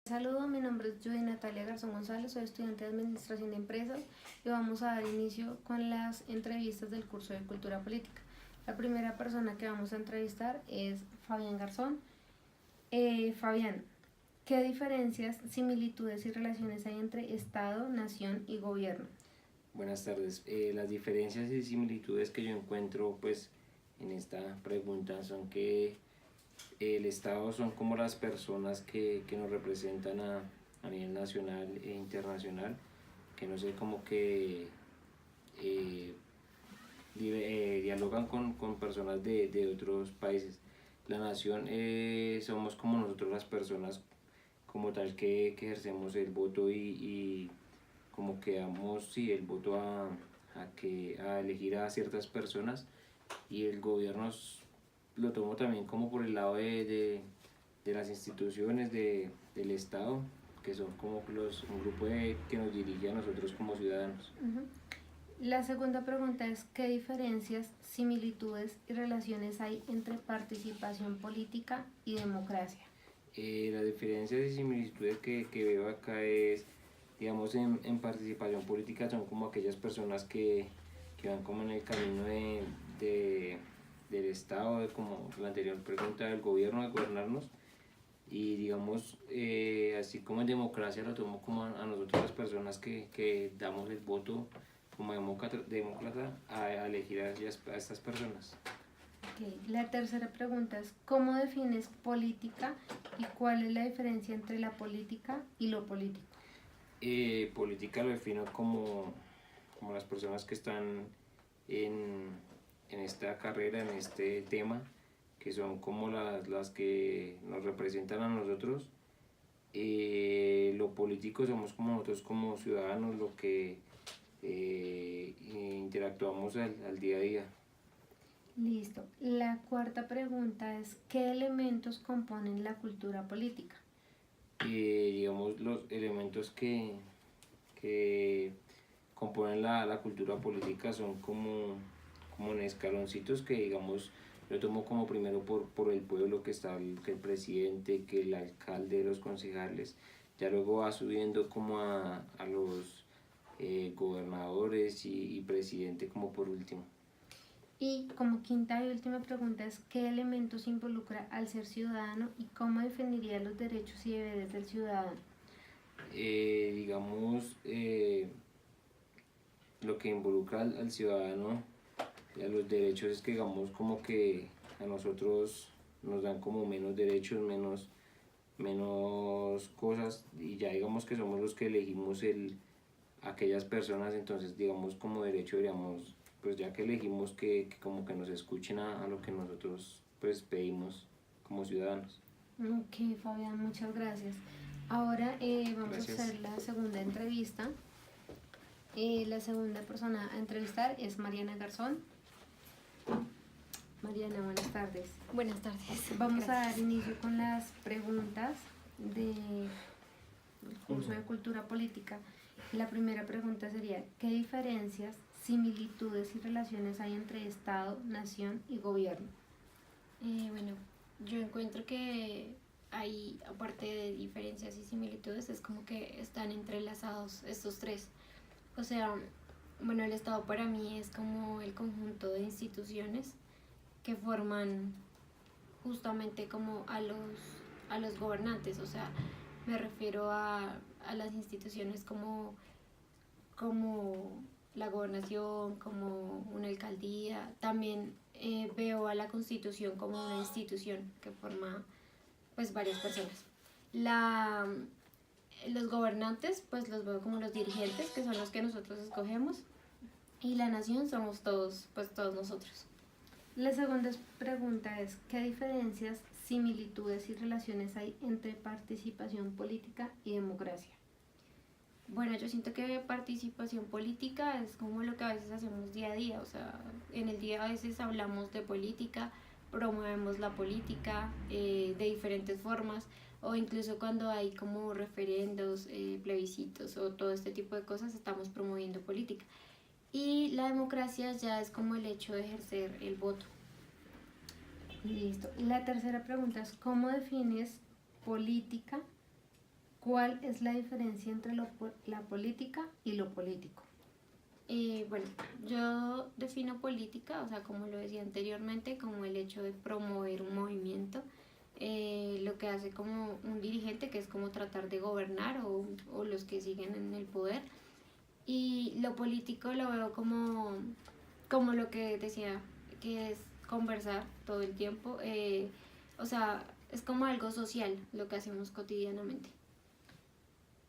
Saludos, mi nombre es Judy Natalia Garzón González, soy estudiante de Administración de Empresas y vamos a dar inicio con las entrevistas del curso de Cultura Política. La primera persona que vamos a entrevistar es Fabián Garzón. Fabián, ¿qué diferencias, similitudes y relaciones hay entre Estado, nación y gobierno? Buenas tardes. Las diferencias y similitudes que yo encuentro pues en esta pregunta son que el Estado son como las personas que nos representan a nivel nacional e internacional, que no sé, como que eh, dialogan con personas de otros países. La nación somos como nosotros las personas como tal que ejercemos el voto y como que damos sí, el voto a elegir a ciertas personas, y el gobierno lo tomo también como por el lado de las instituciones del Estado, que son como un grupo que nos dirige a nosotros como ciudadanos. Uh-huh. La segunda pregunta es, ¿qué diferencias, similitudes y relaciones hay entre participación política y democracia? Las diferencias y similitudes que veo acá es, digamos, en participación política son como aquellas personas que van como en el camino de, del Estado, como la anterior pregunta, del gobierno, de gobernarnos, y digamos, así como en democracia lo tomo como a nosotros las personas que damos el voto como demócrata a elegir a estas personas. Okay. La tercera pregunta es, ¿cómo defines política y cuál es la diferencia entre la política y lo político? Política lo defino como las personas que están en, en esta carrera, en este tema, que son como las que nos representan a nosotros. Lo político somos como nosotros como ciudadanos, lo que interactuamos al día a día. Listo. La cuarta pregunta es, ¿qué elementos componen la cultura política? Digamos, los elementos que componen la cultura política son como en escaloncitos que, digamos, lo tomo como primero por el pueblo, que está que el presidente, que el alcalde, los concejales, ya luego va subiendo como a los gobernadores y presidente como por último. Y como quinta y última pregunta es, ¿qué elementos involucra al ser ciudadano y cómo definiría los derechos y deberes del ciudadano? Digamos, lo que involucra al ciudadano y a los derechos es que, digamos, como que a nosotros nos dan como menos derechos, menos cosas, y ya digamos que somos los que elegimos aquellas personas. Entonces digamos como derecho deberíamos, pues ya que elegimos, que como que nos escuchen a lo que nosotros pues pedimos como ciudadanos. Ok, Fabián, muchas gracias. Ahora vamos Gracias. a hacer la segunda entrevista. La segunda persona a entrevistar es Mariana Garzón. Mariana, buenas tardes. Buenas tardes. Vamos Gracias. a dar inicio con las preguntas del curso de Cultura Política. La primera pregunta sería, ¿qué diferencias, similitudes y relaciones hay entre Estado, nación y gobierno? Bueno, yo encuentro que hay, aparte de diferencias y similitudes, es como que están entrelazados estos tres. O sea, bueno, el Estado para mí es como el conjunto de instituciones que forman justamente como a los gobernantes. O sea, me refiero a las instituciones como la gobernación, como una alcaldía. También veo a la Constitución como una institución que forma pues varias personas. Los gobernantes pues los veo como los dirigentes, que son los que nosotros escogemos, y la nación somos todos, pues todos nosotros. La segunda pregunta es, ¿qué diferencias, similitudes y relaciones hay entre participación política y democracia? Bueno, yo siento que participación política es como lo que a veces hacemos día a día. O sea, en el día a veces hablamos de política, promovemos la política de diferentes formas, o incluso cuando hay como referendos, plebiscitos o todo este tipo de cosas, estamos promoviendo política. Y la democracia ya es como el hecho de ejercer el voto. Listo. La tercera pregunta es, ¿cómo defines política ¿Cuál es la diferencia entre la política y lo político? Bueno, yo defino política, o sea, como lo decía anteriormente, como el hecho de promover un movimiento, lo que hace como un dirigente, que es como tratar de gobernar o los que siguen en el poder. Y lo político lo veo como lo que decía, que es conversar todo el tiempo, o sea, es como algo social lo que hacemos cotidianamente.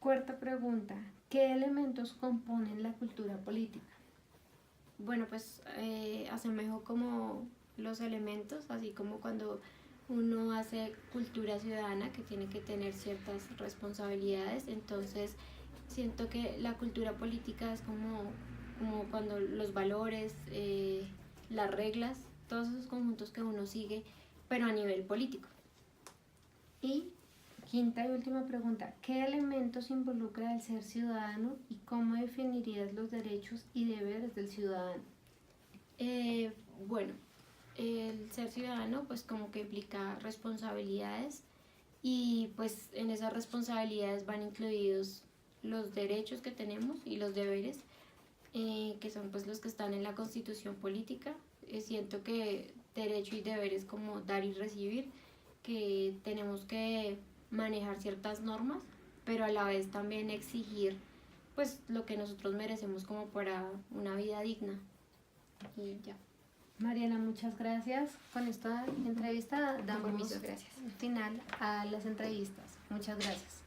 Cuarta pregunta, ¿qué elementos componen la cultura política? Bueno, pues asemejo como los elementos, así como cuando uno hace cultura ciudadana que tiene que tener ciertas responsabilidades, entonces siento que la cultura política es como cuando los valores, las reglas, todos esos conjuntos que uno sigue, pero a nivel político. Y quinta y última pregunta, ¿qué elementos involucra el ser ciudadano y cómo definirías los derechos y deberes del ciudadano? Bueno, el ser ciudadano pues como que implica responsabilidades y pues en esas responsabilidades van incluidos los derechos que tenemos y los deberes, que son pues los que están en la Constitución política. Siento que derecho y deber es como dar y recibir, que tenemos que manejar ciertas normas, pero a la vez también exigir pues lo que nosotros merecemos como para una vida digna. Y ya. Mariana, muchas gracias. Con esta entrevista damos Permiso, gracias. final a las entrevistas. Muchas gracias.